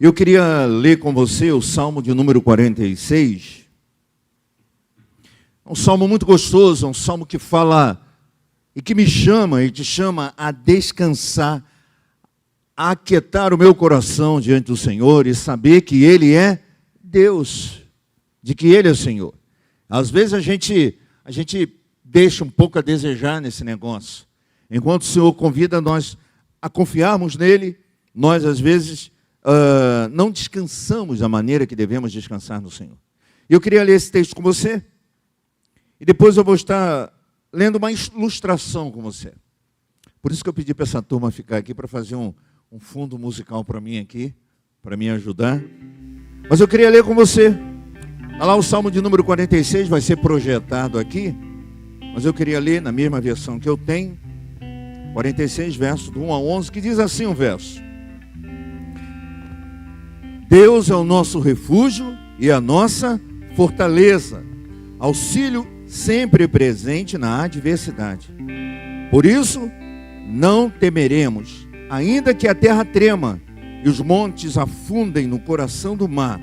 Eu queria ler com você o Salmo de número 46. É um salmo muito gostoso, é um salmo que fala e que me chama e te chama a descansar, a aquietar o meu coração diante do Senhor e saber que Ele é Deus, de que Ele é o Senhor. Às vezes a gente deixa um pouco a desejar nesse negócio. Enquanto o Senhor convida nós a confiarmos nele, nós às vezes não descansamos da maneira que devemos descansar no Senhor. Eu queria ler esse texto com você, e depois eu vou estar lendo uma ilustração com você. Por isso que eu pedi para essa turma ficar aqui, para fazer um fundo musical para mim aqui, para me ajudar. Mas eu queria ler com você. Olha lá, o Salmo de número 46 vai ser projetado aqui, mas eu queria ler na mesma versão que eu tenho, 46, verso do 1 a 11, que diz assim um verso: Deus é o nosso refúgio e a nossa fortaleza, auxílio sempre presente na adversidade. Por isso, não temeremos, ainda que a terra trema e os montes afundem no coração do mar,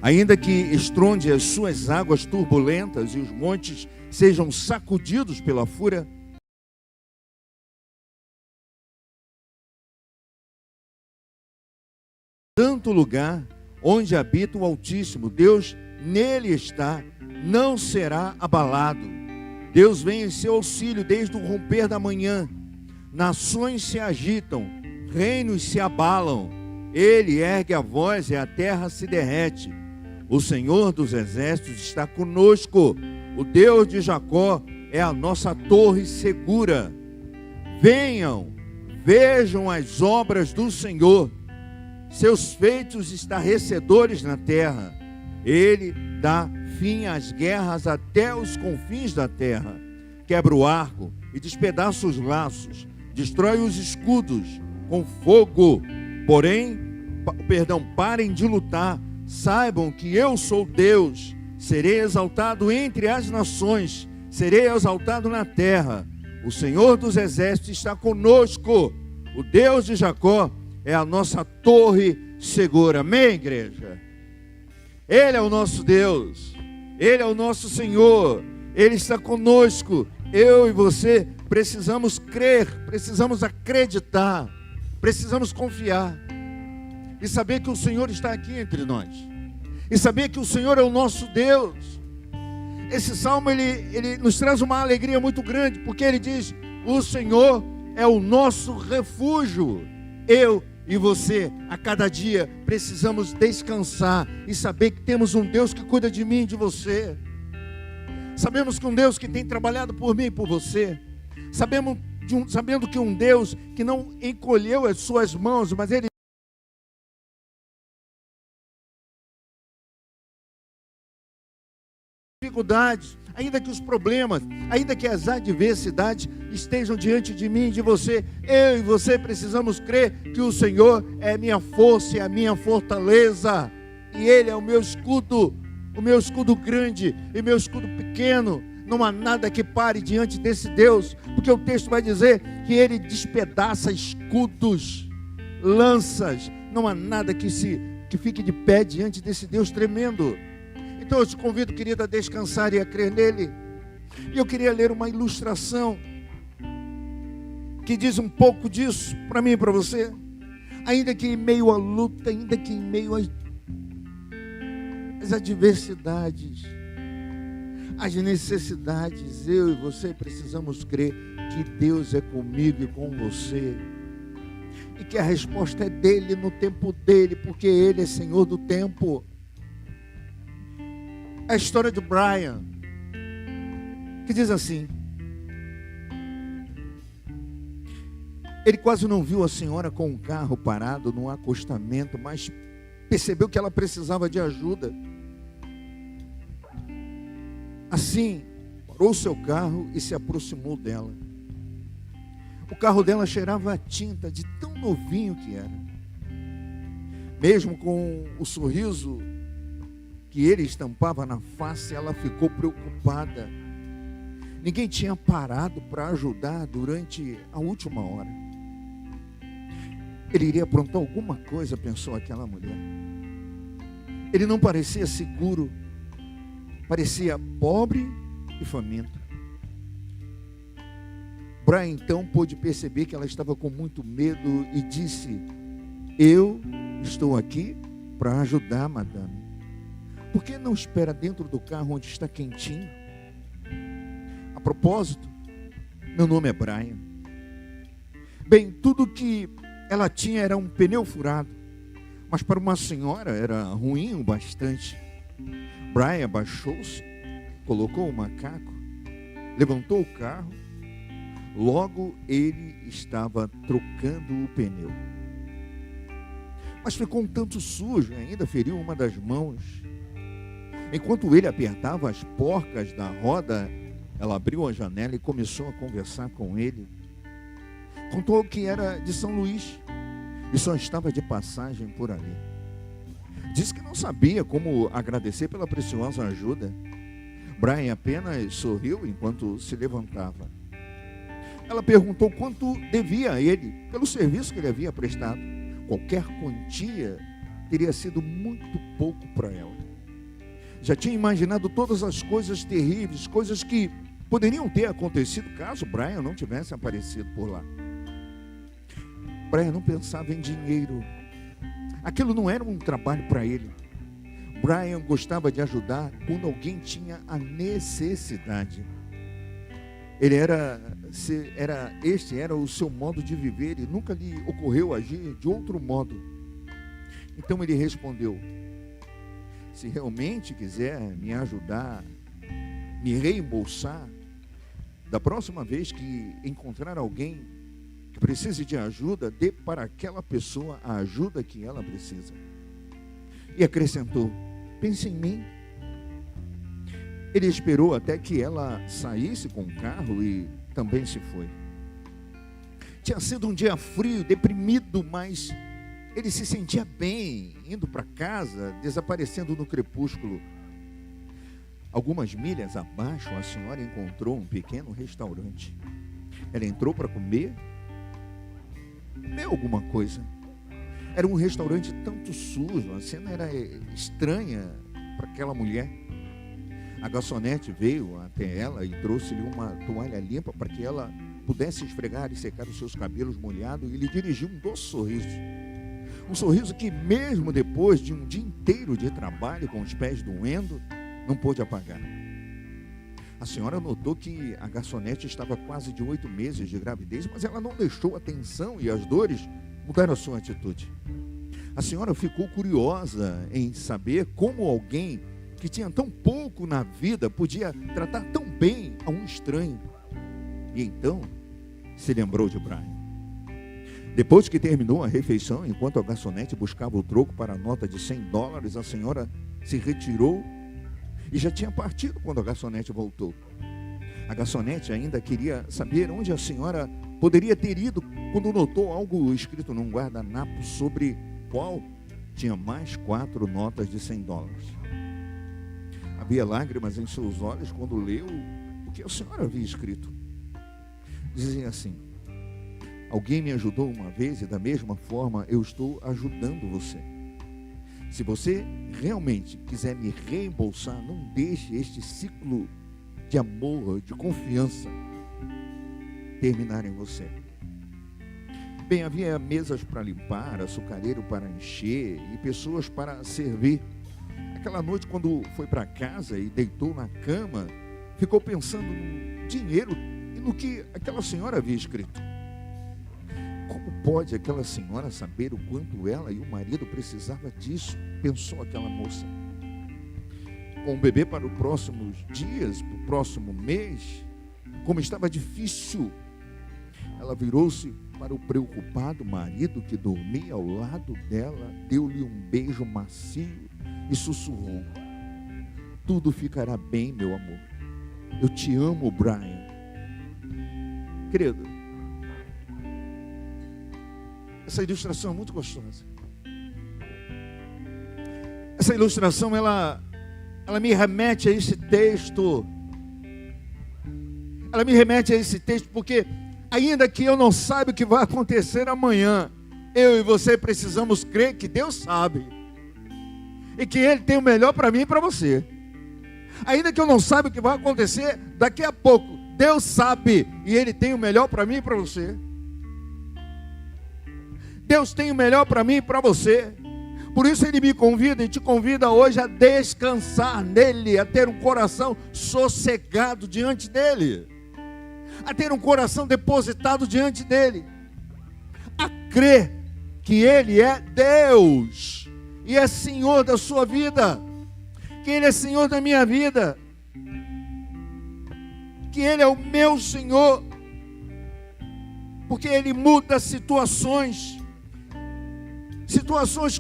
ainda que estronde as suas águas turbulentas e os montes sejam sacudidos pela fúria. Tanto lugar onde habita o Altíssimo, Deus nele está, não será abalado. Deus vem em seu auxílio desde o romper da manhã. Nações se agitam, reinos se abalam. Ele ergue a voz e a terra se derrete. O Senhor dos exércitos está conosco. O Deus de Jacó é a nossa torre segura. Venham, vejam as obras do Senhor, seus feitos estarrecedores na terra. Ele dá fim às guerras até os confins da terra. Quebra o arco e despedaça os laços. Destrói os escudos com fogo. Parem de lutar. Saibam que eu sou Deus. Serei exaltado entre as nações. Serei exaltado na terra. O Senhor dos exércitos está conosco. O Deus de Jacó é a nossa torre segura. Amém, igreja? Ele é o nosso Deus. Ele é o nosso Senhor. Ele está conosco. Eu e você precisamos crer, precisamos acreditar, precisamos confiar e saber que o Senhor está aqui entre nós, e saber que o Senhor é o nosso Deus. Esse salmo ele nos traz uma alegria muito grande, porque ele diz: o Senhor é o nosso refúgio. Eu e você, a cada dia, precisamos descansar e saber que temos um Deus que cuida de mim e de você. Sabemos que um Deus que tem trabalhado por mim e por você. Sabendo que um Deus que não encolheu as suas mãos, mas Ele dificuldades, ainda que os problemas, ainda que as adversidades estejam diante de mim e de você, eu e você precisamos crer que o Senhor é minha força e a minha fortaleza, e Ele é o meu escudo grande e meu escudo pequeno. Não há nada que pare diante desse Deus, porque o texto vai dizer que Ele despedaça escudos, lanças. Não há nada que fique de pé diante desse Deus tremendo. Então eu te convido, querido, a descansar e a crer nele. E eu queria ler uma ilustração que diz um pouco disso para mim e para você. Ainda que em meio à luta, ainda que em meio às adversidades, as necessidades, eu e você precisamos crer que Deus é comigo e com você, e que a resposta é dele no tempo dele, porque Ele é Senhor do tempo. A história de Brian, que diz assim: ele quase não viu a senhora com um carro parado no acostamento, mas percebeu que ela precisava de ajuda. Assim, parou seu carro e se aproximou dela. O carro dela cheirava a tinta de tão novinho que era. Mesmo com o sorriso que ele estampava na face, ela ficou preocupada. Ninguém tinha parado para ajudar durante a última hora. Ele iria aprontar alguma coisa, pensou aquela mulher. Ele não parecia seguro, parecia pobre e faminto. Brian então pôde perceber que ela estava com muito medo e disse: eu estou aqui para ajudar, madame. Por que não espera dentro do carro onde está quentinho? A propósito, meu nome é Brian. Bem, tudo que ela tinha era um pneu furado, mas para uma senhora era ruim o bastante. Brian abaixou-se, colocou o macaco, levantou o carro. Logo ele estava trocando o pneu. Mas ficou um tanto sujo, ainda feriu uma das mãos. Enquanto ele apertava as porcas da roda, ela abriu a janela e começou a conversar com ele. Contou que era de São Luís e só estava de passagem por ali. Disse que não sabia como agradecer pela preciosa ajuda. Brian apenas sorriu enquanto se levantava. Ela perguntou quanto devia a ele pelo serviço que ele havia prestado. Qualquer quantia teria sido muito pouco para ela. Já tinha imaginado todas as coisas terríveis, coisas que poderiam ter acontecido caso Brian não tivesse aparecido por lá. Brian não pensava em dinheiro. Aquilo não era um trabalho para ele. Brian gostava de ajudar quando alguém tinha a necessidade. Este era o seu modo de viver e nunca lhe ocorreu agir de outro modo. Então ele respondeu: se realmente quiser me ajudar, me reembolsar, da próxima vez que encontrar alguém que precise de ajuda, dê para aquela pessoa a ajuda que ela precisa. E acrescentou: pense em mim. Ele esperou até que ela saísse com o carro e também se foi. Tinha sido um dia frio, deprimido, mas ele se sentia bem, indo para casa, desaparecendo no crepúsculo. Algumas milhas abaixo, a senhora encontrou um pequeno restaurante. Ela entrou para comer alguma coisa. Era um restaurante tanto sujo, a cena era estranha para aquela mulher. A garçonete veio até ela e trouxe-lhe uma toalha limpa para que ela pudesse esfregar e secar os seus cabelos molhados, e lhe dirigiu um doce sorriso. Um sorriso que, mesmo depois de um dia inteiro de trabalho com os pés doendo, não pôde apagar. A senhora notou que a garçonete estava quase de 8 meses de gravidez, mas ela não deixou a tensão e as dores mudar a sua atitude. A senhora ficou curiosa em saber como alguém que tinha tão pouco na vida podia tratar tão bem a um estranho. E então se lembrou de Brian. Depois que terminou a refeição, enquanto a garçonete buscava o troco para a nota de $100, a senhora se retirou e já tinha partido quando a garçonete voltou. A garçonete ainda queria saber onde a senhora poderia ter ido quando notou algo escrito num guardanapo sobre qual tinha mais 4 notas de $100. Havia lágrimas em seus olhos quando leu o que a senhora havia escrito. Dizia assim: alguém me ajudou uma vez e da mesma forma eu estou ajudando você. Se você realmente quiser me reembolsar, não deixe este ciclo de amor, de confiança terminar em você. Bem, havia mesas para limpar, açucareiro para encher e pessoas para servir. Aquela noite, quando foi para casa e deitou na cama, ficou pensando no dinheiro e no que aquela senhora havia escrito. Como pode aquela senhora saber o quanto ela e o marido precisavam disso? Pensou aquela moça. Com o bebê para os próximos dias, para o próximo mês, como estava difícil, ela virou-se para o preocupado marido que dormia ao lado dela, deu-lhe um beijo macio e sussurrou: tudo ficará bem, meu amor. Eu te amo, Brian. Querido, essa ilustração é muito gostosa. Essa ilustração, ela me remete a esse texto. Ela me remete a esse texto porque, ainda que eu não saiba o que vai acontecer amanhã, Eu e você precisamos crer que Deus sabe. E que Ele tem o melhor para mim e para você. Ainda que eu não saiba o que vai acontecer daqui a pouco, Deus sabe. E Ele tem o melhor para mim e para você. Deus tem o melhor para mim e para você. Por isso Ele me convida e te convida hoje a descansar nele, a ter um coração sossegado diante dEle, a ter um coração depositado diante dEle, a crer que Ele é Deus e é Senhor da sua vida, que Ele é Senhor da minha vida, que Ele é o meu Senhor, porque Ele muda situações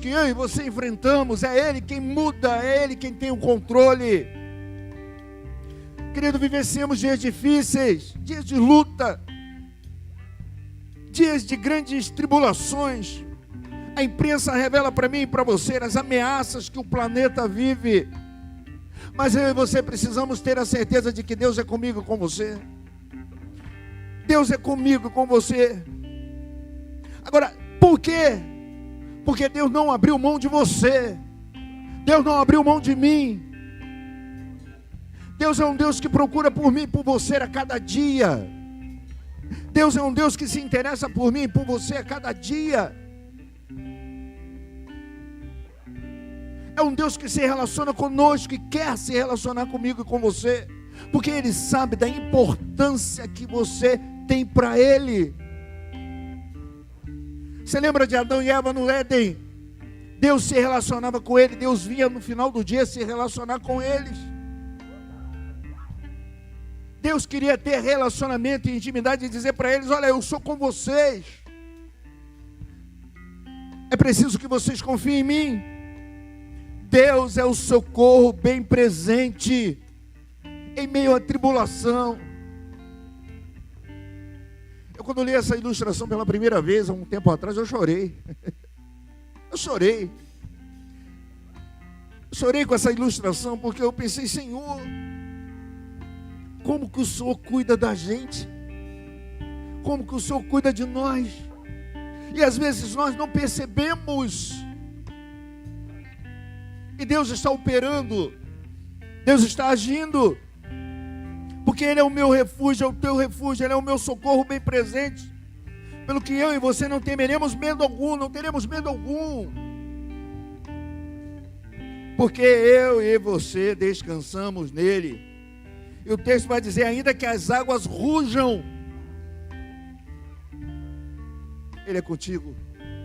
que eu e você enfrentamos. É Ele quem muda, é Ele quem tem o controle. Querido, vivenciamos dias difíceis, dias de luta, dias de grandes tribulações. A imprensa revela para mim e para você as ameaças que o planeta vive. Mas eu e você precisamos ter a certeza de que Deus é comigo e com você. Deus é comigo e com você. Agora, por quê? Porque Deus não abriu mão de você. Deus não abriu mão de mim. Deus é um Deus que procura por mim e por você a cada dia. Deus é um Deus que se interessa por mim e por você a cada dia. É um Deus que se relaciona conosco e quer se relacionar comigo e com você, porque Ele sabe da importância que você tem para Ele. Você lembra de Adão e Eva no Éden? Deus se relacionava com ele, Deus vinha no final do dia se relacionar com eles. Deus queria ter relacionamento e intimidade e dizer para eles: olha, eu sou com vocês. É preciso que vocês confiem em mim. Deus é o socorro bem presente em meio à tribulação. Eu, quando li essa ilustração pela primeira vez, há um tempo atrás, eu chorei. Eu chorei. Chorei com essa ilustração, porque eu pensei: Senhor, como que o Senhor cuida da gente? Como que o Senhor cuida de nós? E às vezes nós não percebemos. E Deus está operando, Deus está agindo, porque Ele é o meu refúgio, é o teu refúgio, Ele é o meu socorro bem presente, pelo que eu e você não temeremos medo algum, não teremos medo algum, porque eu e você descansamos nele. E o texto vai dizer: ainda que as águas rujam, Ele é contigo,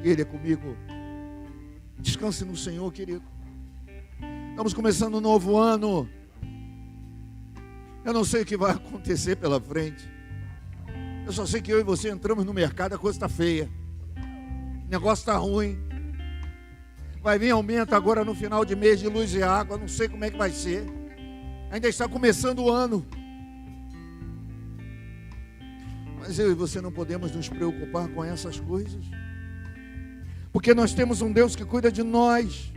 Ele é comigo. Descanse no Senhor, querido. Estamos começando um novo ano. Eu não sei o que vai acontecer pela frente. Eu só sei que eu e você entramos no mercado, a coisa está feia. O negócio está ruim. Vai vir aumento agora no final de mês de luz e água. Não sei como é que vai ser. Ainda está começando o ano. Mas eu e você não podemos nos preocupar com essas coisas, porque nós temos um Deus que cuida de nós.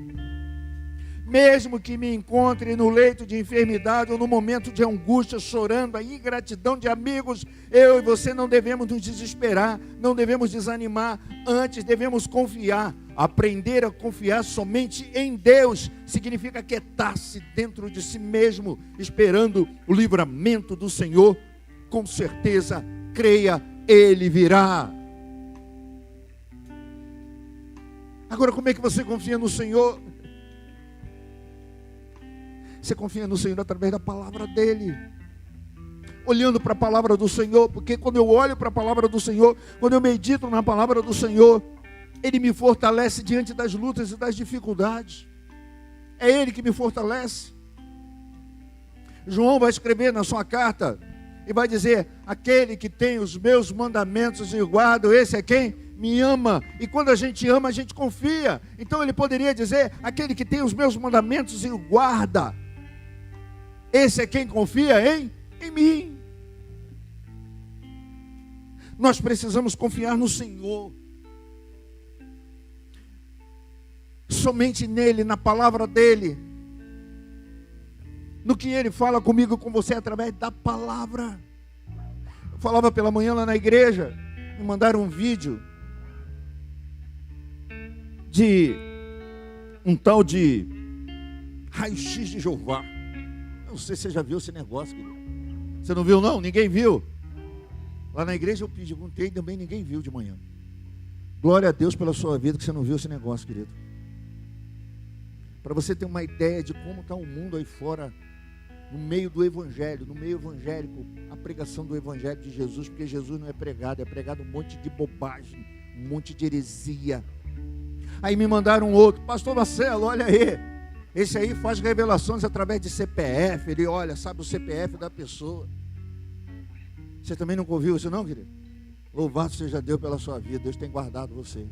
Mesmo que me encontre no leito de enfermidade ou no momento de angústia, chorando, a ingratidão de amigos, eu e você não devemos nos desesperar, não devemos desanimar, antes devemos confiar. Aprender a confiar somente em Deus significa quietar-se dentro de si mesmo, esperando o livramento do Senhor. Com certeza, creia, Ele virá. Agora, como é que você confia no Senhor? Você confia no Senhor através da palavra dEle, olhando para a palavra do Senhor, porque quando eu olho para a palavra do Senhor, quando eu medito na palavra do Senhor, Ele me fortalece diante das lutas e das dificuldades. É Ele que me fortalece. João vai escrever na sua carta e vai dizer: aquele que tem os meus mandamentos e guarda, esse é quem me ama. E quando a gente ama, a gente confia. Então ele poderia dizer: aquele que tem os meus mandamentos e guarda, esse é quem confia em mim. Nós precisamos confiar no Senhor, somente nele, na palavra dele, no que ele fala comigo e com você através da palavra. Eu falava pela manhã lá na igreja, me mandaram um vídeo de um tal de raio-x de Jeová. Eu não sei se você já viu esse negócio, querido. Você não viu, não? Ninguém viu? Lá na igreja eu perguntei, também ninguém viu de manhã. Glória a Deus pela sua vida que você não viu esse negócio, querido. Para você ter uma ideia de como está o mundo aí fora, no meio do evangelho, no meio evangélico, a pregação do evangelho de Jesus, porque Jesus não é pregado um monte de bobagem, um monte de heresia. Aí me mandaram outro, pastor Marcelo, olha aí, esse aí faz revelações através de CPF, ele olha, sabe o CPF da pessoa. Você também nunca ouviu isso não, querido? Louvado seja Deus pela sua vida, Deus tem guardado você.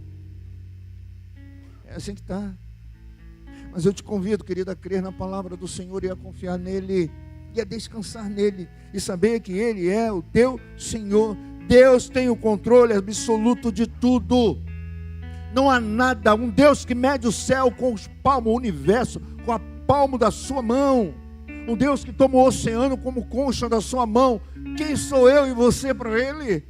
É assim que está. Mas eu te convido, querido, a crer na palavra do Senhor e a confiar nele, e a descansar nele, e saber que ele é o teu Senhor. Deus tem o controle absoluto de tudo. Não há nada, um Deus que mede o céu com os palmos, o universo, com a palma da sua mão. Um Deus que toma o oceano como concha da sua mão. Quem sou eu e você para ele?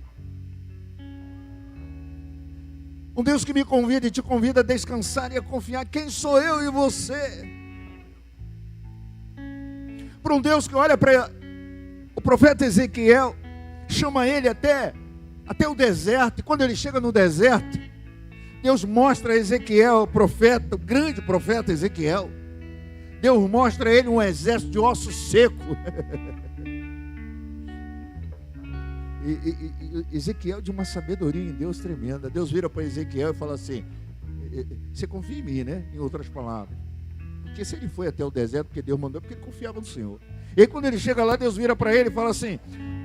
Um Deus que me convida e te convida a descansar e a confiar. Quem sou eu e você? Para um Deus que olha para o profeta Ezequiel, chama ele até o deserto. E quando ele chega no deserto, Deus mostra a Ezequiel, o profeta, o grande profeta Ezequiel. Deus mostra a ele um exército de ossos secos. E Ezequiel de uma sabedoria em Deus tremenda. Deus vira para Ezequiel e fala assim: você confia em mim, né? Em outras palavras. Porque se ele foi até o deserto, porque Deus mandou, porque ele confiava no Senhor. E aí, quando ele chega lá, Deus vira para ele e fala assim: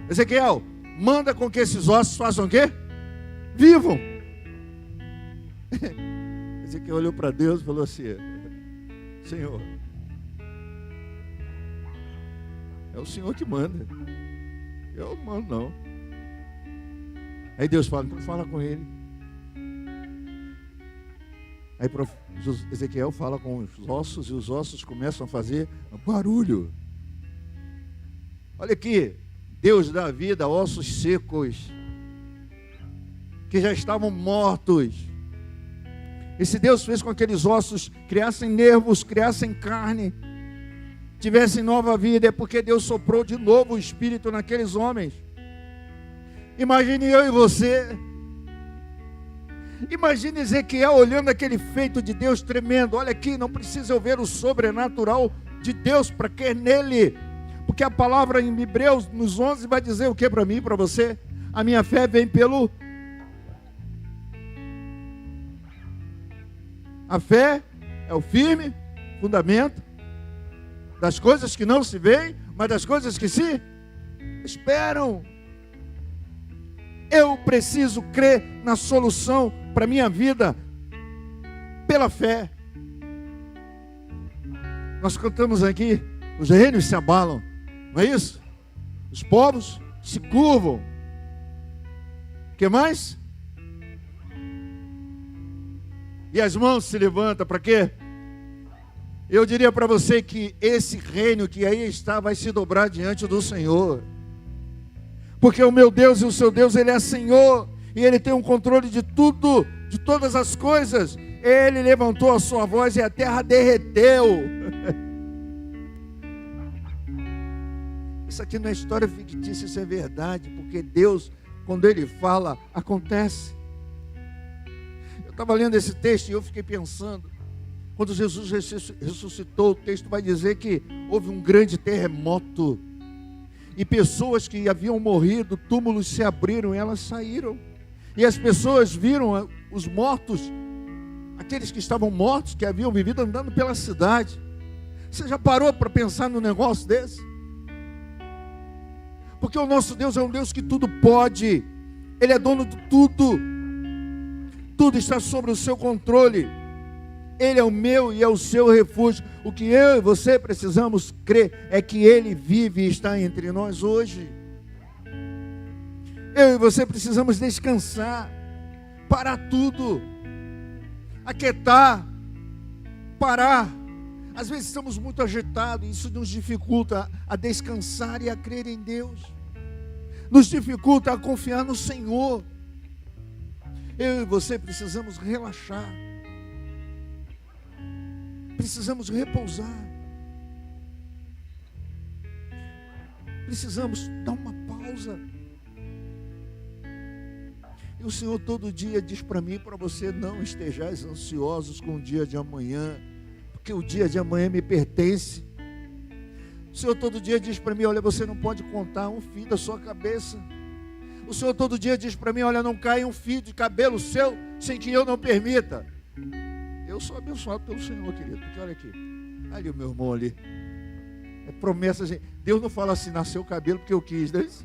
Ezequiel, manda com que esses ossos façam o quê? Vivam. Ezequiel olhou para Deus e falou assim: Senhor, é o Senhor que manda, eu não mando não. Aí Deus fala: então fala com ele. Aí Ezequiel fala com os ossos, e os ossos começam a fazer barulho. Olha aqui, Deus dá vida a ossos secos, que já estavam mortos. Esse Deus fez com que aqueles ossos criassem nervos, criassem carne, tivessem nova vida. É porque Deus soprou de novo o Espírito naqueles homens. Imagine eu e você. Imagine Ezequiel olhando aquele feito de Deus tremendo. Olha aqui, não precisa eu ver o sobrenatural de Deus para crer nele. Porque a palavra em Hebreus, nos 11, vai dizer o que para mim e para você? A minha fé vem pelo... A fé é o firme fundamento das coisas que não se veem, mas das coisas que se esperam. Eu preciso crer na solução para a minha vida pela fé. Nós cantamos aqui: os reinos se abalam, não é isso? Os povos se curvam. O que mais? E as mãos se levantam para quê? Eu diria para você que esse reino que aí está vai se dobrar diante do Senhor. Porque o meu Deus e o seu Deus, Ele é Senhor. E Ele tem um controle de tudo, de todas as coisas. Ele levantou a sua voz e a terra derreteu. Isso aqui não é história fictícia, isso é verdade. Porque Deus, quando Ele fala, acontece. Eu estava lendo esse texto e eu fiquei pensando. Quando Jesus ressuscitou, o texto vai dizer que houve um grande terremoto. E pessoas que haviam morrido, túmulos se abriram e elas saíram. E as pessoas viram os mortos, aqueles que estavam mortos, que haviam vivido, andando pela cidade. Você já parou para pensar num negócio desse? Porque o nosso Deus é um Deus que tudo pode. Ele é dono de tudo. Tudo está sob o seu controle. Ele é o meu e é o seu refúgio. O que eu e você precisamos crer é que Ele vive e está entre nós hoje. Eu e você precisamos descansar, parar tudo, aquietar, parar. Às vezes estamos muito agitados, isso nos dificulta a descansar e a crer em Deus. Nos dificulta a confiar no Senhor. Eu e você precisamos relaxar. Precisamos repousar. Precisamos dar uma pausa. E o Senhor todo dia diz para mim e para você: não estejais ansiosos com o dia de amanhã, porque o dia de amanhã me pertence. O Senhor todo dia diz para mim: olha, você não pode contar um fio da sua cabeça. O Senhor todo dia diz para mim: olha, não cai um fio de cabelo seu sem que eu não permita. Eu sou abençoado pelo Senhor, querido, porque olha aqui, ali o meu irmão ali, é promessa, gente. Deus não fala assim: nasceu o cabelo porque eu quis, não é isso?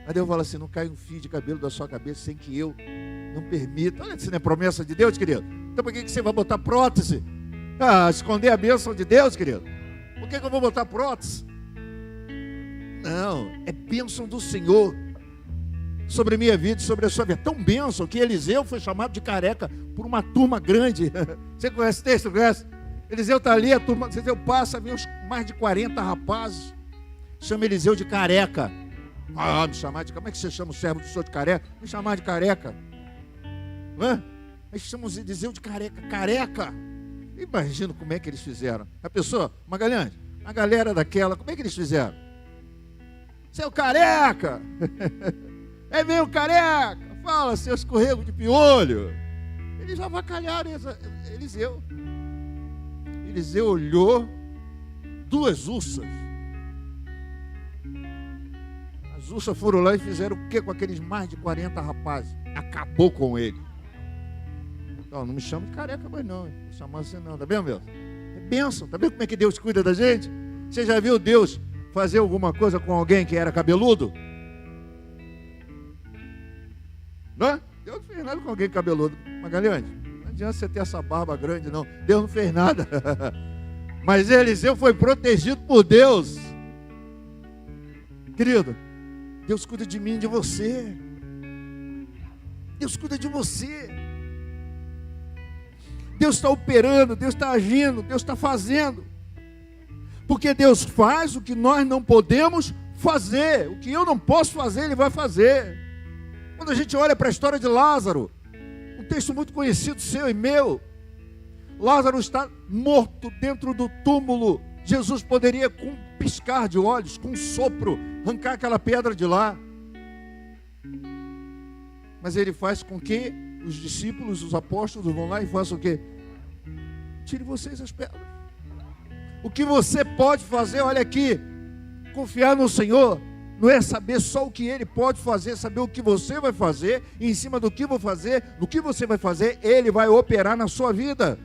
Mas Deus fala assim: não cai um fio de cabelo da sua cabeça sem que eu não permita. Olha, isso não é promessa de Deus, querido? Então por que você vai botar prótese? Esconder a bênção de Deus, querido? Por que eu vou botar prótese? Não, é bênção do Senhor sobre a minha vida e sobre a sua vida. Tão bênção que Eliseu foi chamado de careca por uma turma grande. Você conhece esse texto? Conhece? Eliseu está ali, a turma, Eliseu passa, vem mais de 40 rapazes, chama Eliseu de careca. Me chamar de, como é que você chama o servo do senhor de careca? Me chamar de careca. Aí chamamos Eliseu de careca. Imagina como é que eles fizeram. A pessoa, Magalhães, a galera daquela, como é que eles fizeram? Seu careca! É meio careca! Fala, seu escorrego de piolho! Eles avacalharam Eliseu. Eliseu olhou 2 ursas. As ursas foram lá e fizeram o que com aqueles mais de 40 rapazes? Acabou com ele. Não me chama de careca mais não. Não chama assim não, tá vendo, meu? É bênção, tá vendo como é que Deus cuida da gente? Você já viu Deus fazer alguma coisa com alguém que era cabeludo? Não? Deus não fez nada com alguém cabeludo. Magalhães, não adianta você ter essa barba grande não. Deus não fez nada. Mas Eliseu foi protegido por Deus. Querido, Deus cuida de mim e de você. Deus cuida de você. Deus está operando, Deus está agindo, Deus está fazendo. Porque Deus faz o que nós não podemos fazer. O que eu não posso fazer, Ele vai fazer. Quando a gente olha para a história de Lázaro, um texto muito conhecido seu e meu, Lázaro está morto dentro do túmulo. Jesus poderia, com um piscar de olhos, com um sopro, arrancar aquela pedra de lá. Mas Ele faz com que os discípulos, os apóstolos vão lá e façam o quê? Tire vocês as pedras. O que você pode fazer, olha aqui, confiar no Senhor, não é saber só o que Ele pode fazer, saber o que você vai fazer, e em cima do que vou fazer, do que você vai fazer, Ele vai operar na sua vida.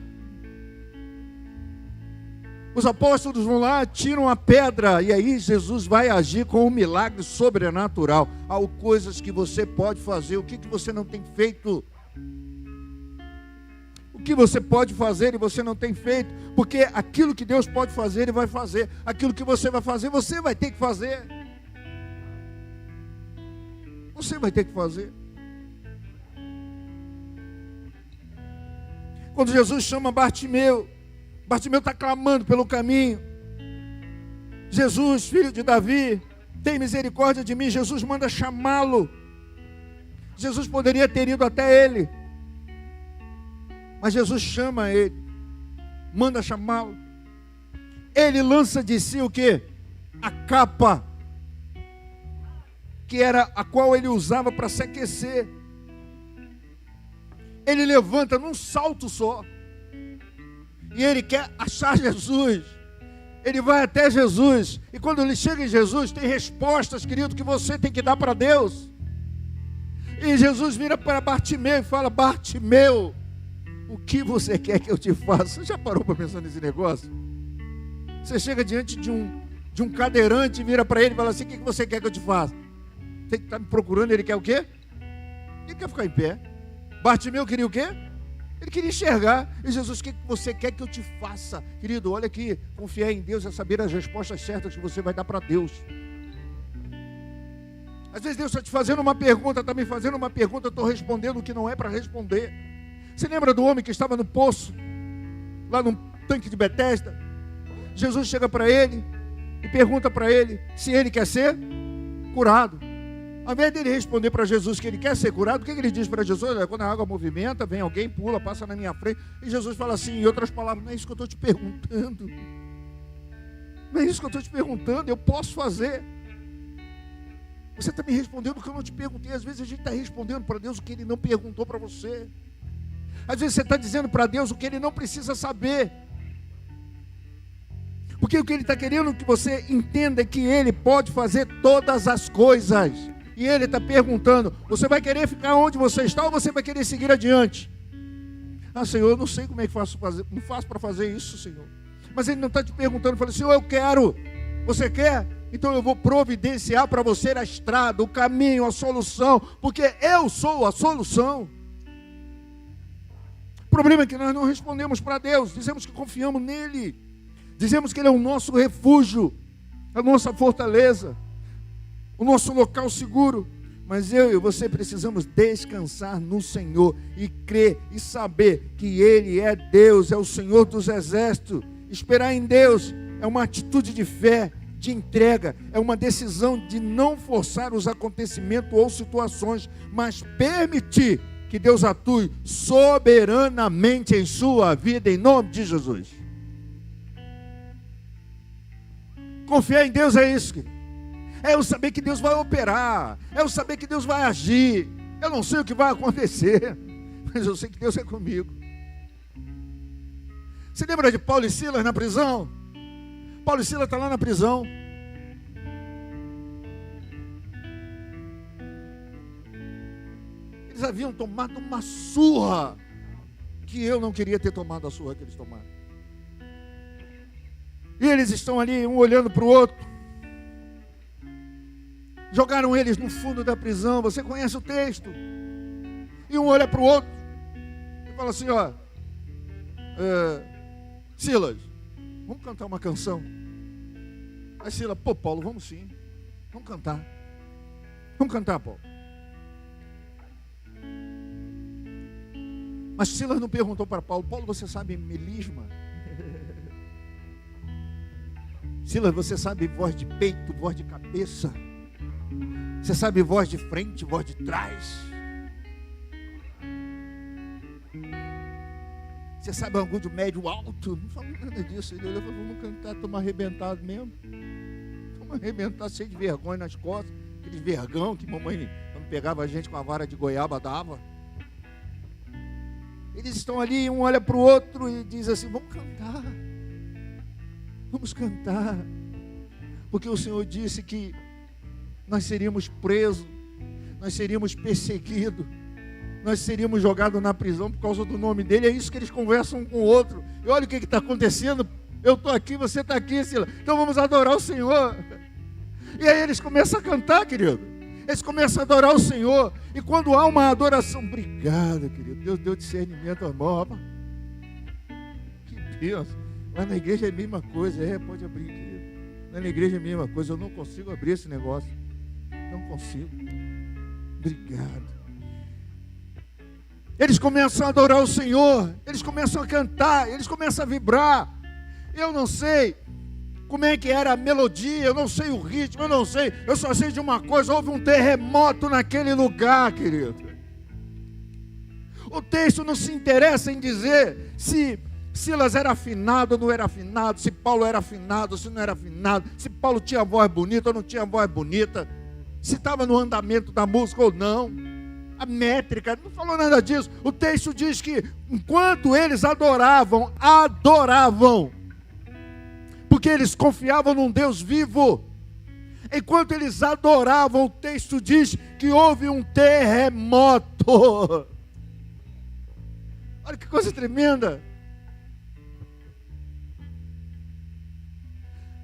Os apóstolos vão lá, tiram a pedra, e aí Jesus vai agir com um milagre sobrenatural. Há coisas que você pode fazer, o que você não tem feito? O que você pode fazer e você não tem feito? Porque aquilo que Deus pode fazer, Ele vai fazer. Aquilo que você vai fazer, você vai ter que fazer. Você vai ter que fazer. Quando Jesus chama Bartimeu, Bartimeu está clamando pelo caminho. Jesus, filho de Davi, tem misericórdia de mim. Jesus manda chamá-lo. Jesus poderia ter ido até ele, mas Jesus chama ele, manda chamá-lo. Ele lança de si o quê? A capa, que era a qual ele usava para se aquecer. Ele levanta num salto só, e ele quer achar Jesus. Ele vai até Jesus, e quando ele chega em Jesus, tem respostas, querido, que você tem que dar para Deus. E Jesus vira para Bartimeu e fala: Bartimeu, o que você quer que eu te faça? Você já parou para pensar nesse negócio? Você chega diante de um cadeirante e vira para ele e fala assim: o que você quer que eu te faça? Você que está me procurando, ele quer o quê? Ele quer ficar em pé. Bartimeu queria o quê? Ele queria enxergar. E Jesus: o que você quer que eu te faça? Querido, olha aqui, confiar em Deus é saber as respostas certas que você vai dar para Deus. Às vezes Deus está te fazendo uma pergunta, está me fazendo uma pergunta, eu estou respondendo o que não é para responder. Você lembra do homem que estava no poço, lá no tanque de Betesda? Jesus chega para ele e pergunta para ele se ele quer ser curado. Ao invés dele responder para Jesus que ele quer ser curado, o que ele diz para Jesus? Olha, quando a água movimenta, vem alguém, pula, passa na minha frente. E Jesus fala assim, em outras palavras, não é isso que eu estou te perguntando. Não é isso que eu estou te perguntando, eu posso fazer. Você está me respondendo o que eu não te perguntei. Às vezes a gente está respondendo para Deus o que Ele não perguntou para você. Às vezes você está dizendo para Deus o que Ele não precisa saber. Porque o que Ele está querendo que você entenda é que Ele pode fazer todas as coisas. E Ele está perguntando, você vai querer ficar onde você está ou você vai querer seguir adiante? Ah, Senhor, eu não sei como é que faço para fazer isso, Senhor. Mas Ele não está te perguntando, fala, Senhor, eu quero. Você quer? Então eu vou providenciar para você a estrada, o caminho, a solução, porque eu sou a solução. O problema é que nós não respondemos para Deus, dizemos que confiamos nele, dizemos que Ele é o nosso refúgio, a nossa fortaleza, o nosso local seguro, mas eu e você precisamos descansar no Senhor e crer e saber que Ele é Deus, é o Senhor dos exércitos. Esperar em Deus é uma atitude de fé, de entrega, é uma decisão de não forçar os acontecimentos ou situações, mas permitir que Deus atue soberanamente em sua vida, em nome de Jesus. Confiar em Deus é isso, querido. É eu saber que Deus vai operar, é eu saber que Deus vai agir. Eu não sei o que vai acontecer, mas eu sei que Deus é comigo. Você lembra de Paulo e Silas na prisão? Paulo e Silas estão lá na prisão. Eles haviam tomado uma surra que eu não queria ter tomado a surra que eles tomaram. E eles estão ali, um olhando para o outro. Jogaram eles no fundo da prisão. Você conhece o texto? E um olha para o outro e fala assim, ó, Silas, vamos cantar uma canção. Aí Silas, pô, Paulo, vamos sim. Vamos cantar. Vamos cantar, Paulo. Mas Silas não perguntou para Paulo, Paulo, você sabe melisma? Silas, você sabe voz de peito, voz de cabeça? Você sabe voz de frente, voz de trás? Você sabe agudo, médio, alto? Não falo nada disso. Ele olhou e falou, vamos cantar, estamos arrebentados mesmo. Estamos arrebentados, cheio de vergonha nas costas. Aquele vergão que mamãe, quando pegava a gente com a vara de goiaba, dava. Eles estão ali, um olha para o outro e diz assim, vamos cantar. Vamos cantar. Porque o Senhor disse que nós seríamos presos, nós seríamos perseguidos, nós seríamos jogados na prisão por causa do nome dele. É isso que eles conversam um com o outro. E olha o que está acontecendo. Eu estou aqui, você está aqui, Silas. Então vamos adorar o Senhor. E aí eles começam a cantar, querido. Eles começam a adorar o Senhor. E quando há uma adoração, obrigado, querido. Deus deu discernimento, irmão. Rapaz. Que bênção. Lá na igreja é a mesma coisa. Pode abrir, querido. Lá na igreja é a mesma coisa. Eu não consigo abrir esse negócio. Não consigo. Obrigado. Eles começam a adorar o Senhor, eles começam a cantar, eles começam a vibrar. Eu não sei como é que era a melodia, eu não sei o ritmo, eu não sei. Eu só sei de uma coisa, houve um terremoto naquele lugar, querido. O texto não se interessa em dizer se Silas era afinado ou não era afinado, se Paulo era afinado ou se não era afinado, se Paulo tinha voz bonita ou não tinha voz bonita, se estava no andamento da música ou não. A métrica, não falou nada disso. O texto diz que enquanto eles adoravam, porque eles confiavam num Deus vivo. Enquanto eles adoravam, o texto diz que houve um terremoto. Olha que coisa tremenda.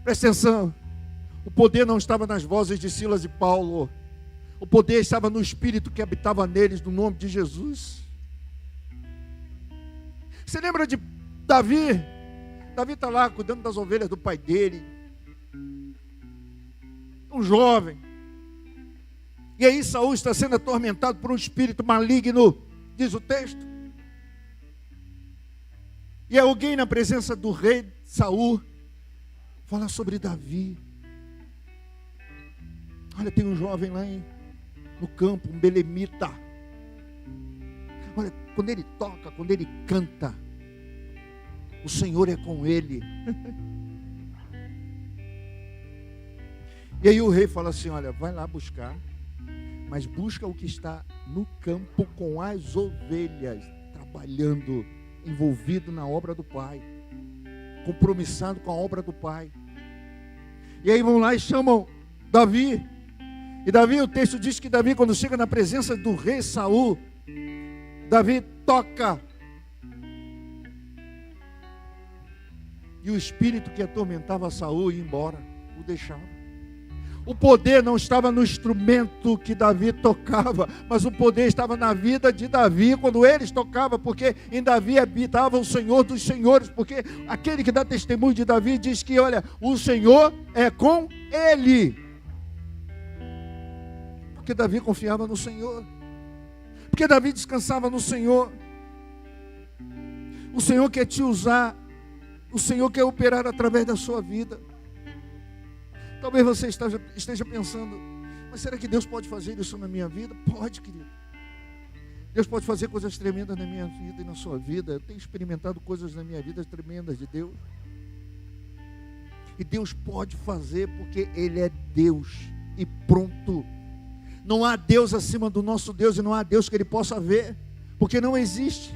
Presta atenção. O poder não estava nas vozes de Silas e Paulo. O poder estava no Espírito que habitava neles, no nome de Jesus. Você lembra de Davi? Davi está lá cuidando das ovelhas do pai dele. Um jovem. E aí Saul está sendo atormentado por um espírito maligno, diz o texto. E alguém na presença do rei Saul fala sobre Davi. Olha, tem um jovem lá, hein? no campo, um belemita. Olha, quando ele toca, quando ele canta, o Senhor é com ele. E aí o rei fala assim: olha, vai lá buscar, mas busca o que está no campo com as ovelhas, trabalhando, envolvido na obra do Pai, compromissado com a obra do Pai. E aí vão lá e chamam Davi. E Davi, o texto diz que Davi, quando chega na presença do rei Saul, Davi toca. E o espírito que atormentava Saul ia embora, o deixava. O poder não estava no instrumento que Davi tocava, mas o poder estava na vida de Davi, quando eles tocavam, porque em Davi habitava o Senhor dos senhores, porque aquele que dá testemunho de Davi diz que, olha, o Senhor é com ele. Porque Davi confiava no Senhor, porque Davi descansava no Senhor. O Senhor quer te usar, o Senhor quer operar através da sua vida. Talvez você esteja pensando: mas será que Deus pode fazer isso na minha vida? Pode, querido. Deus pode fazer coisas tremendas na minha vida e na sua vida. Eu tenho experimentado coisas na minha vida tremendas de Deus. E Deus pode fazer porque Ele é Deus e pronto. Não há Deus acima do nosso Deus e não há Deus que Ele possa ver, porque não existe.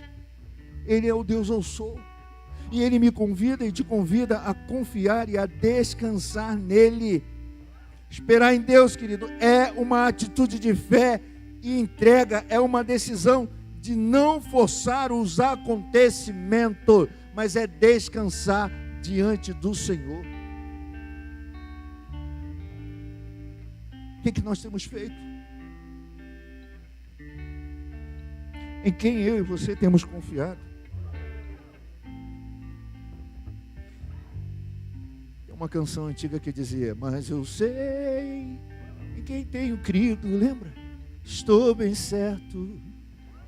Ele é o Deus eu sou. E Ele me convida e te convida a confiar e a descansar nele. Esperar em Deus, querido, é uma atitude de fé e entrega, é uma decisão de não forçar os acontecimentos, mas é descansar diante do Senhor. O que nós temos feito? Em quem eu e você temos confiado? Uma canção antiga que dizia: mas eu sei em quem tenho crido, lembra? Estou bem certo,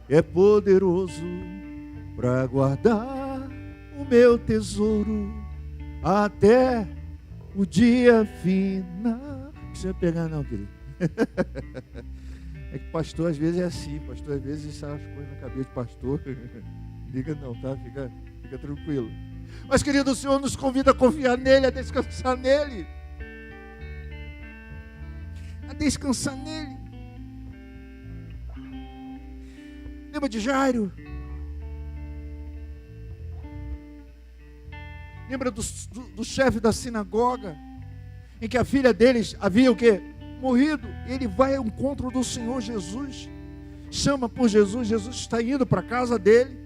é poderoso para guardar o meu tesouro até o dia final. Não precisa pegar não, querido. É que pastor às vezes é assim, pastor às vezes sabe as coisas na cabeça de pastor. Liga não, tá? Fica tranquilo. Mas, querido, o Senhor nos convida a confiar nele, a descansar nele. A descansar nele. Lembra de Jairo? Lembra do chefe da sinagoga, em que a filha deles havia o quê? Morrido. Ele vai ao encontro do Senhor Jesus, chama por Jesus, Jesus está indo para a casa dele.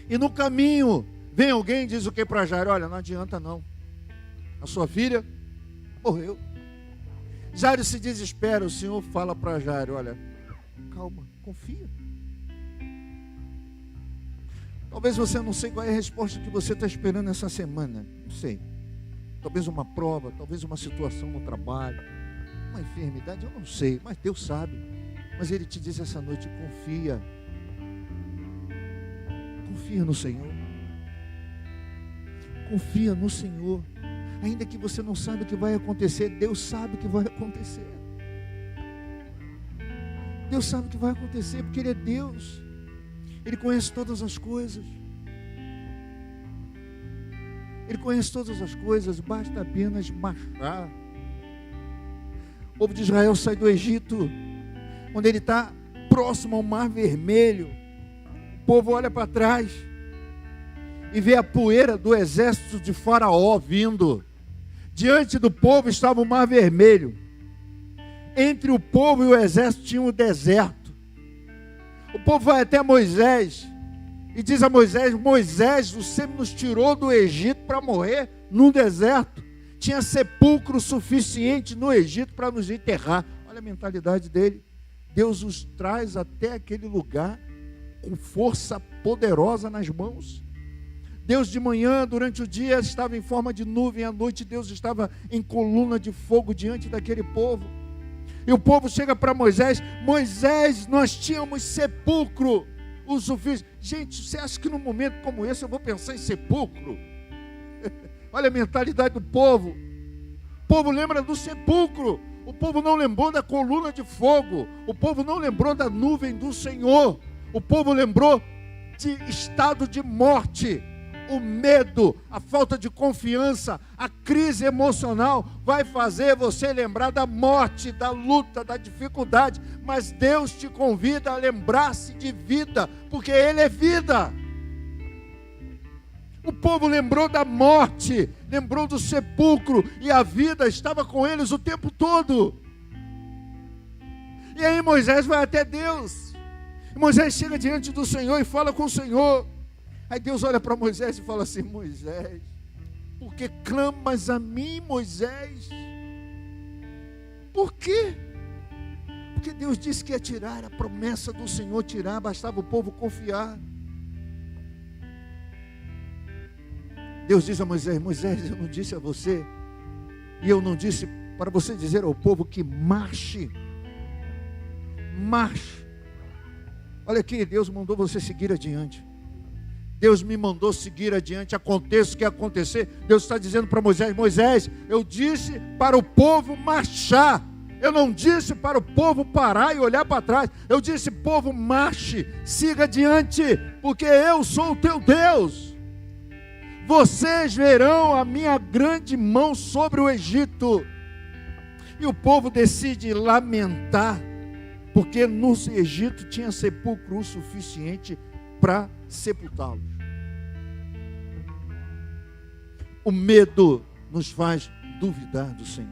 E no caminho vem alguém e diz o que para Jairo? Olha, não adianta não, a sua filha morreu. Jairo se desespera. O Senhor fala para Jairo: olha, calma, confia. Talvez você não sei qual é a resposta que você está esperando essa semana, não sei. Talvez uma prova, talvez uma situação no trabalho, uma enfermidade, eu não sei, mas Deus sabe. Mas Ele te diz essa noite: confia. Confia no Senhor. Confia no Senhor. Ainda que você não sabe o que vai acontecer, Deus sabe o que vai acontecer. Deus sabe o que vai acontecer, porque Ele é Deus. Ele conhece todas as coisas. Ele conhece todas as coisas, basta apenas marchar. O povo de Israel sai do Egito, quando ele está próximo ao Mar Vermelho. O povo olha para trás e vê a poeira do exército de Faraó vindo. Diante do povo estava o Mar Vermelho. Entre o povo e o exército tinha um deserto. O povo vai até Moisés e diz a Moisés: Moisés, você nos tirou do Egito para morrer no deserto. Tinha sepulcro suficiente no Egito para nos enterrar. Olha a mentalidade dele. Deus os traz até aquele lugar com força poderosa nas mãos. Deus de manhã, durante o dia, estava em forma de nuvem. À noite, Deus estava em coluna de fogo diante daquele povo. E o povo chega para Moisés: Moisés, nós tínhamos sepulcro o suficiente. Gente, você acha que num momento como esse eu vou pensar em sepulcro? Olha a mentalidade do povo. O povo lembra do sepulcro. O povo não lembrou da coluna de fogo. O povo não lembrou da nuvem do Senhor. O povo lembrou de estado de morte. O medo, a falta de confiança, a crise emocional vai fazer você lembrar da morte, da luta, da dificuldade. Mas Deus te convida a lembrar-se de vida, porque Ele é vida. O povo lembrou da morte, lembrou do sepulcro, e a vida estava com eles o tempo todo. E aí Moisés vai até Deus. Moisés chega diante do Senhor e fala com o Senhor. Aí Deus olha para Moisés e fala assim: Moisés, por que clamas a mim, Moisés? Por quê? Porque Deus disse que ia tirar, a promessa do Senhor tirar, bastava o povo confiar. Deus diz a Moisés: Moisés, eu não disse a você, e eu não disse para você dizer ao povo que marche. Marche. Olha aqui, Deus mandou você seguir adiante. Deus me mandou seguir adiante, aconteça o que acontecer. Deus está dizendo para Moisés: Moisés, eu disse para o povo marchar. Eu não disse para o povo parar e olhar para trás. Eu disse: povo, marche, siga adiante, porque eu sou o teu Deus. Vocês verão a minha grande mão sobre o Egito. E o povo decide lamentar, porque no Egito tinha sepulcro o suficiente para sepultá-los. O medo nos faz duvidar do Senhor.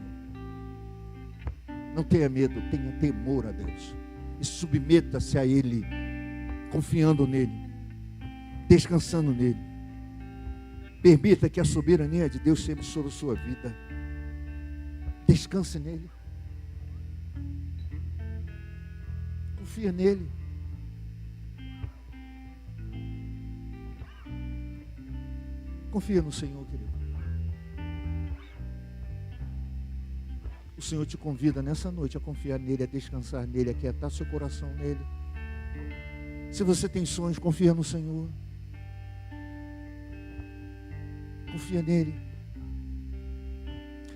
Não tenha medo, tenha temor a Deus. E submeta-se a Ele, confiando nele, descansando nele. Permita que a soberania de Deus seja sobre a sua vida. Descanse nele. Confia nele. Confia no Senhor, querido. O Senhor te convida nessa noite a confiar nele, a descansar nele, a quietar seu coração nele. Se você tem sonhos, confia no Senhor. Confia nele.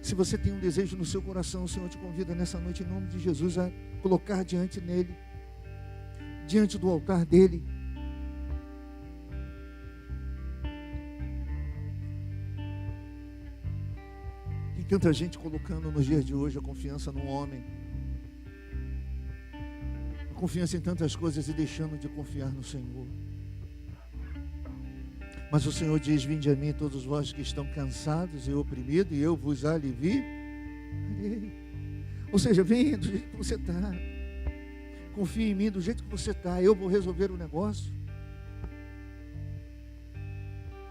Se você tem um desejo no seu coração, o Senhor te convida nessa noite, em nome de Jesus, a colocar diante nele, diante do altar dele. Tem tanta gente colocando nos dias de hoje a confiança no homem, a confiança em tantas coisas e deixando de confiar no Senhor. Mas o Senhor diz: vinde a mim todos vós que estão cansados e oprimidos, e eu vos aliviarei. Ou seja, vem do jeito que você está, confia em mim do jeito que você está, eu vou resolver o negócio.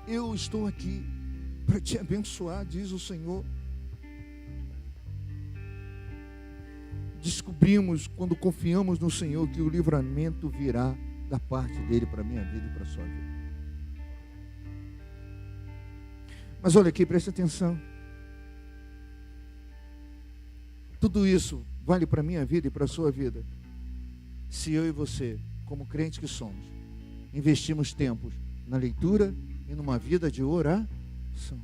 Eu estou aqui para te abençoar, diz o Senhor. Descobrimos, quando confiamos no Senhor, que o livramento virá da parte dele para a minha vida e para a sua vida. Mas olha aqui, preste atenção. Tudo isso vale para a minha vida e para a sua vida, se eu e você, como crentes que somos, investimos tempos na leitura e numa vida de oração.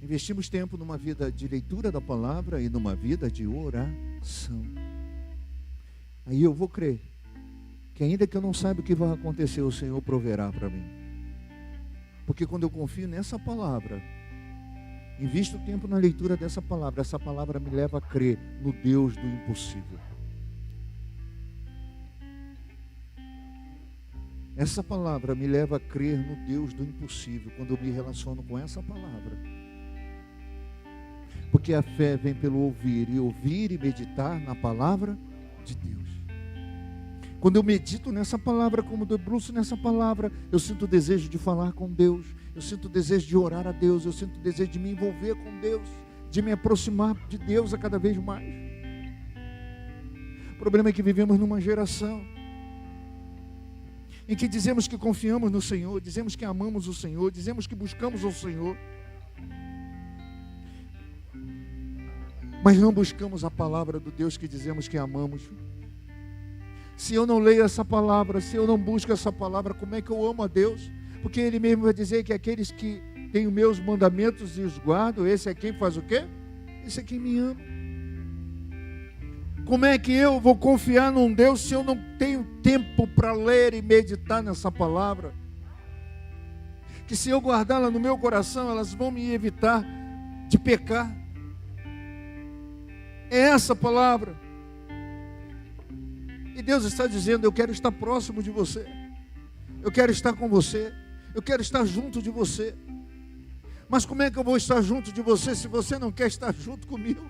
Investimos tempo numa vida de leitura da palavra e numa vida de oração. Aí eu vou crer que, ainda que eu não saiba o que vai acontecer, o Senhor proverá para mim. Porque quando eu confio nessa palavra, invisto tempo na leitura dessa palavra, essa palavra me leva a crer no Deus do impossível. Essa palavra me leva a crer no Deus do impossível, quando eu me relaciono com essa palavra. Porque a fé vem pelo ouvir e meditar na palavra de Deus. Quando eu medito nessa palavra, como debruço nessa palavra, eu sinto o desejo de falar com Deus, eu sinto o desejo de orar a Deus, eu sinto o desejo de me envolver com Deus, de me aproximar de Deus a cada vez mais. O problema é que vivemos numa geração em que dizemos que confiamos no Senhor, dizemos que amamos o Senhor, dizemos que buscamos o Senhor, mas não buscamos a palavra do Deus que dizemos que amamos. Se eu não leio essa palavra, se eu não busco essa palavra, como é que eu amo a Deus? Porque Ele mesmo vai dizer que aqueles que têm os meus mandamentos e os guardam, esse é quem faz o quê? Esse é quem me ama. Como é que eu vou confiar num Deus se eu não tenho tempo para ler e meditar nessa palavra? Que se eu guardá-la no meu coração, elas vão me evitar de pecar. É essa palavra. E Deus está dizendo: eu quero estar próximo de você. Eu quero estar com você. Eu quero estar junto de você. Mas como é que eu vou estar junto de você se você não quer estar junto comigo?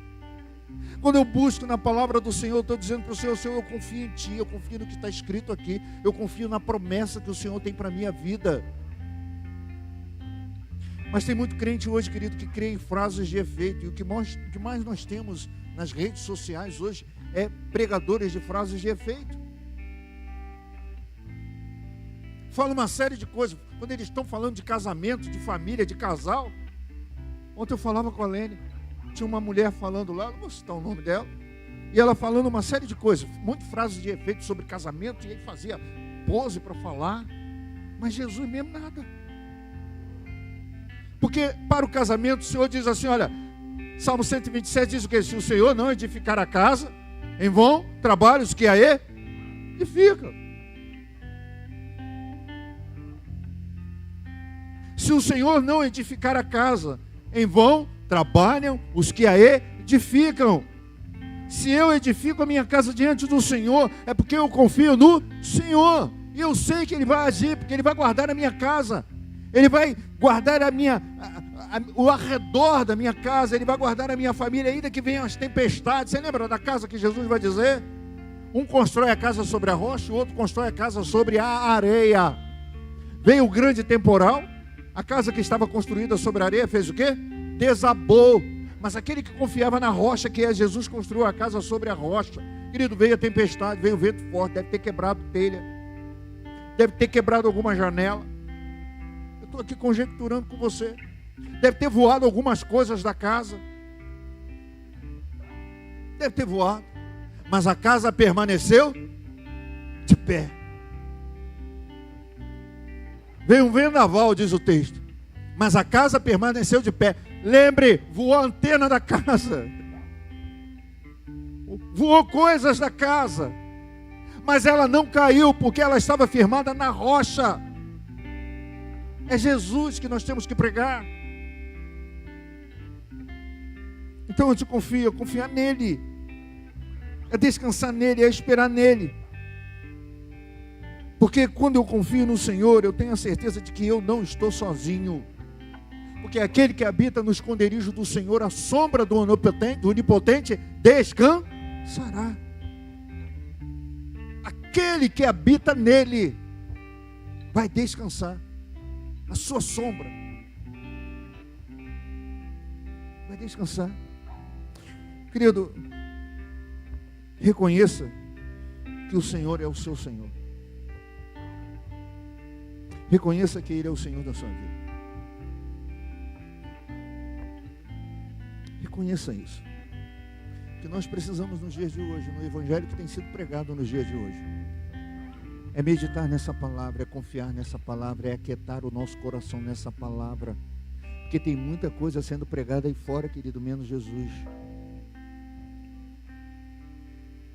Quando eu busco na palavra do Senhor, eu estou dizendo para o Senhor: Senhor, eu confio em Ti, eu confio no que está escrito aqui, eu confio na promessa que o Senhor tem para a minha vida. Mas tem muito crente hoje, querido, que crê em frases de efeito, e o que mais nós temos nas redes sociais hoje é pregadores de frases de efeito. Fala uma série de coisas, quando eles estão falando de casamento, de família, de casal. Ontem eu falava com a Lene, tinha uma mulher falando lá, não vou citar o nome dela, e ela falando uma série de coisas, muitas frases de efeito sobre casamento, e ele fazia pose para falar, mas Jesus mesmo nada. Porque para o casamento o Senhor diz assim, olha, Salmo 127 diz o que? Se o Senhor não edificar a casa, em vão trabalham os que a edificam. Se o Senhor não edificar a casa, em vão trabalham os que a edificam. Se eu edifico a minha casa diante do Senhor, é porque eu confio no Senhor. E eu sei que Ele vai agir, porque Ele vai guardar a minha casa. Ele vai guardar o arredor da minha casa. Ele vai guardar a minha família, ainda que venham as tempestades. Você lembra da casa que Jesus vai dizer? Um constrói a casa sobre a rocha, o outro constrói a casa sobre a areia. Veio o grande temporal. A casa que estava construída sobre a areia fez o quê? Desabou. Mas aquele que confiava na rocha, que é Jesus, construiu a casa sobre a rocha. Querido, veio a tempestade, veio o vento forte, deve ter quebrado telha, deve ter quebrado alguma janela. Eu estou aqui conjecturando com você. Deve ter voado algumas coisas da casa. Deve ter voado. Mas a casa permaneceu de pé. Veio um vendaval, diz o texto, mas a casa permaneceu de pé. Lembre, voou a antena da casa, voou coisas da casa, mas ela não caiu, porque ela estava firmada na rocha. É Jesus que nós temos que pregar. Então eu te confio, é confiar nele, é descansar nele, é esperar nele. Porque quando eu confio no Senhor, eu tenho a certeza de que eu não estou sozinho. Porque aquele que habita no esconderijo do Senhor, a sombra do Onipotente descansará. Aquele que habita nele vai descansar. A sua sombra vai descansar. Querido, reconheça que o Senhor é o seu Senhor. Reconheça que Ele é o Senhor da sua vida. Reconheça isso. Que nós precisamos nos dias de hoje, no Evangelho que tem sido pregado nos dias de hoje, é meditar nessa palavra, é confiar nessa palavra, é aquietar o nosso coração nessa palavra. Porque tem muita coisa sendo pregada aí fora, querido, menos Jesus.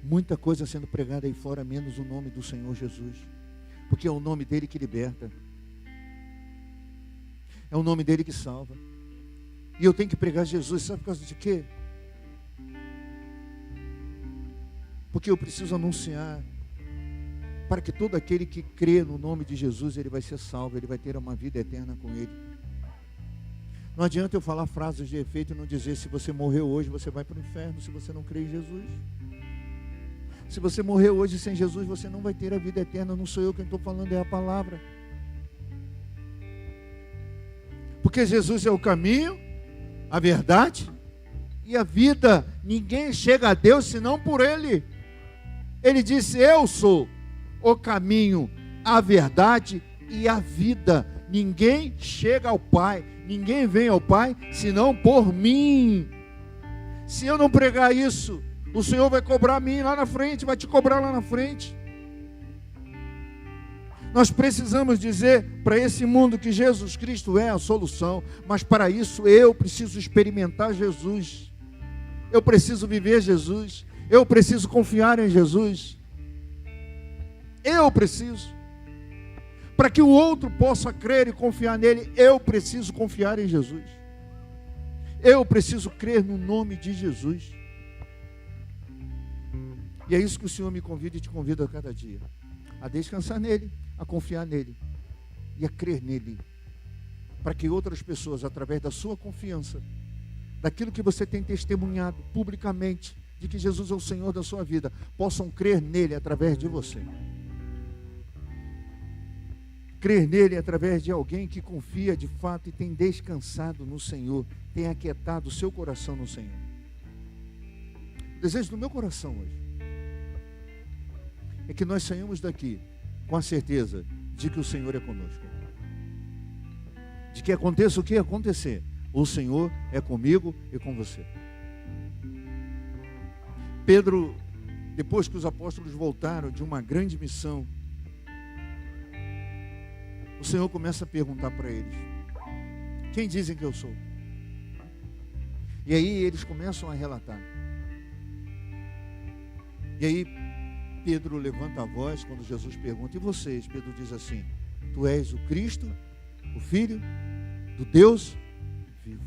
Muita coisa sendo pregada aí fora, menos o nome do Senhor Jesus. Porque é o nome dele que liberta. É o nome dele que salva. E eu tenho que pregar Jesus, sabe por causa de quê? Porque eu preciso anunciar, para que todo aquele que crê no nome de Jesus, ele vai ser salvo, ele vai ter uma vida eterna com ele. Não adianta eu falar frases de efeito e não dizer: se você morreu hoje, você vai para o inferno, se você não crê em Jesus. Se você morreu hoje sem Jesus, você não vai ter a vida eterna. Não sou eu quem estou falando, é a palavra. Porque Jesus é o caminho, a verdade e a vida. Ninguém chega a Deus senão por Ele. Ele disse: eu sou o caminho, a verdade e a vida. Ninguém chega ao Pai, ninguém vem ao Pai senão por mim. Se eu não pregar isso, o Senhor vai cobrar a mim lá na frente, vai te cobrar lá na frente. Nós precisamos dizer para esse mundo que Jesus Cristo é a solução, mas para isso eu preciso experimentar Jesus. Eu preciso viver Jesus. Eu preciso confiar em Jesus. Eu preciso. Para que o outro possa crer e confiar nele, eu preciso confiar em Jesus. Eu preciso crer no nome de Jesus. E é isso que o Senhor me convida e te convida a cada dia. A descansar nele, a confiar nele e a crer nele. Para que outras pessoas, através da sua confiança, daquilo que você tem testemunhado publicamente, de que Jesus é o Senhor da sua vida, possam crer nele através de você. Crer nele através de alguém que confia de fato e tem descansado no Senhor, tem aquietado o seu coração no Senhor. O desejo do meu coração hoje é que nós saímos daqui com a certeza de que o Senhor é conosco. De que aconteça o que acontecer, o Senhor é comigo e com você. Pedro, depois que os apóstolos voltaram de uma grande missão, o Senhor começa a perguntar para eles: quem dizem que eu sou? E aí eles começam a relatar. E aí Pedro levanta a voz quando Jesus pergunta: e vocês? Pedro diz assim: tu és o Cristo, o Filho do Deus vivo.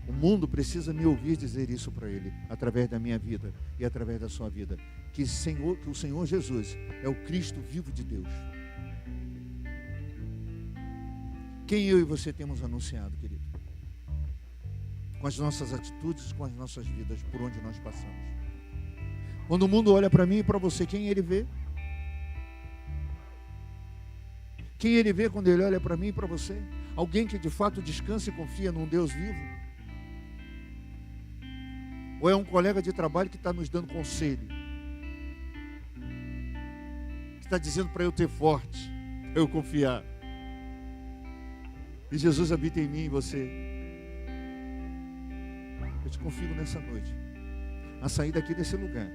O mundo precisa me ouvir dizer isso para ele, através da minha vida e através da sua vida, que o Senhor Jesus é o Cristo vivo de Deus. Quem eu e você temos anunciado, querido? Com as nossas atitudes, com as nossas vidas, por onde nós passamos. Quando o mundo olha para mim e para você, quem ele vê? Quem ele vê quando ele olha para mim e para você? Alguém que de fato descansa e confia num Deus vivo? Ou é um colega de trabalho que está nos dando conselho? Que está dizendo para eu ter forte, para eu confiar? E Jesus habita em mim e em você. Eu te convido nessa noite a sair daqui desse lugar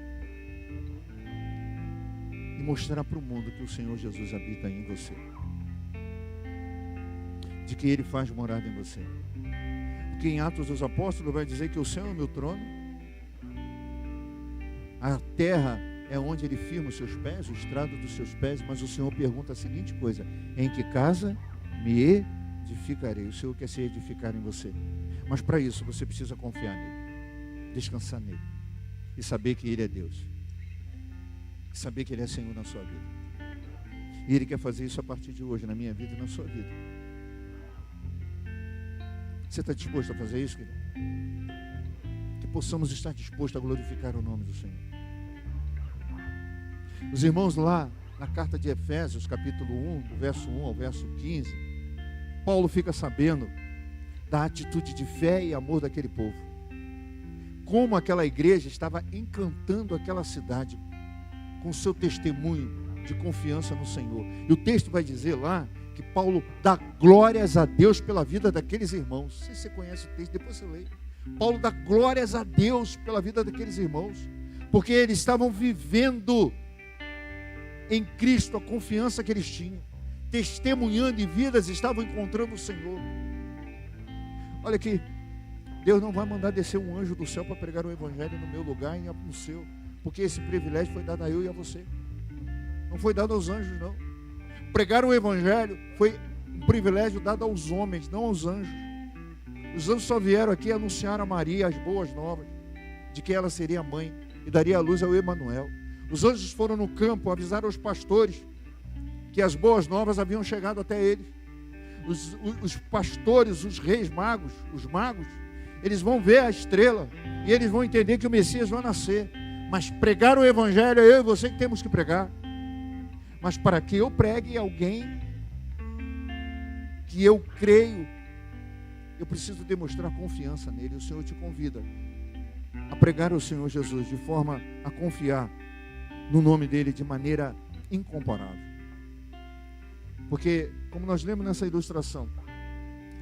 e mostrar para o mundo que o Senhor Jesus habita em você, de que Ele faz morada em você. Porque em Atos dos Apóstolos vai dizer que o céu é o meu trono, a terra é onde Ele firma os seus pés, o estrado dos seus pés. Mas o Senhor pergunta a seguinte coisa: em que casa me edificarei? O Senhor quer se edificar em você, mas para isso você precisa confiar nele, descansar nele e saber que Ele é Deus, e saber que Ele é Senhor na sua vida. E Ele quer fazer isso a partir de hoje, na minha vida e na sua vida. Você está disposto a fazer isso, querido? Que possamos estar dispostos a glorificar o nome do Senhor. Os irmãos lá na carta de Efésios, capítulo 1, do verso 1 ao verso 15, Paulo fica sabendo da atitude de fé e amor daquele povo. Como aquela igreja estava encantando aquela cidade com seu testemunho de confiança no Senhor. E o texto vai dizer lá que Paulo dá glórias a Deus pela vida daqueles irmãos. Não sei se você conhece o texto, depois você lê. Paulo dá glórias a Deus pela vida daqueles irmãos, porque eles estavam vivendo em Cristo a confiança que eles tinham, testemunhando em vidas, estavam encontrando o Senhor. Olha aqui, Deus não vai mandar descer um anjo do céu para pregar o evangelho no meu lugar e no seu, porque esse privilégio foi dado a eu e a você, não foi dado aos anjos, não. Pregar o evangelho foi um privilégio dado aos homens, não aos anjos. Os anjos só vieram aqui anunciar a Maria as boas novas de que ela seria mãe e daria a luz ao Emanuel. Os anjos foram no campo avisar aos pastores que as boas novas haviam chegado até eles. Os pastores, os reis magos, os magos, eles vão ver a estrela e eles vão entender que o Messias vai nascer. Mas pregar o evangelho é eu e você que temos que pregar. Mas para que eu pregue alguém que eu creio, eu preciso demonstrar confiança nele. O Senhor te convida a pregar o Senhor Jesus de forma a confiar no nome dele de maneira incomparável. Porque, como nós lemos nessa ilustração,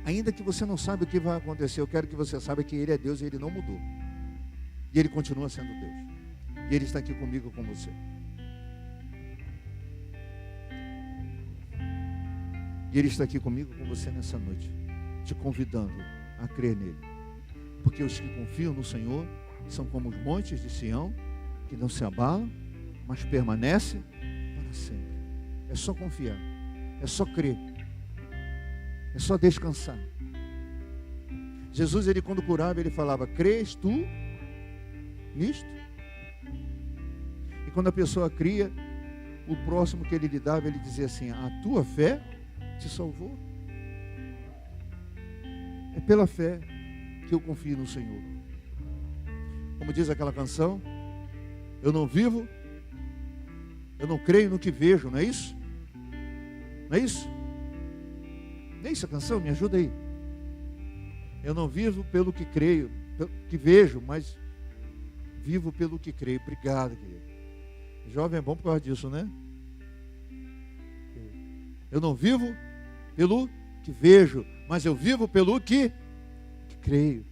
ainda que você não saiba o que vai acontecer, eu quero que você saiba que Ele é Deus e Ele não mudou. E Ele continua sendo Deus. E Ele está aqui comigo e com você. E Ele está aqui comigo e com você nessa noite, te convidando a crer nele. Porque os que confiam no Senhor são como os montes de Sião, que não se abalam, mas permanecem para sempre. É só confiar, é só crer, é só descansar. Jesus, ele quando curava, ele falava: crês tu nisto? E quando a pessoa cria, o próximo que ele lhe dava, ele dizia assim: a tua fé te salvou. É pela fé que eu confio no Senhor. Como diz aquela canção, eu não vivo, eu não creio no que vejo, não é isso? Não é isso? Não é isso a canção? Me ajuda aí. Eu não vivo pelo que creio, pelo que vejo, mas vivo pelo que creio. Obrigado, querido. Jovem é bom por causa disso, né? Eu não vivo pelo que vejo, mas eu vivo pelo que creio.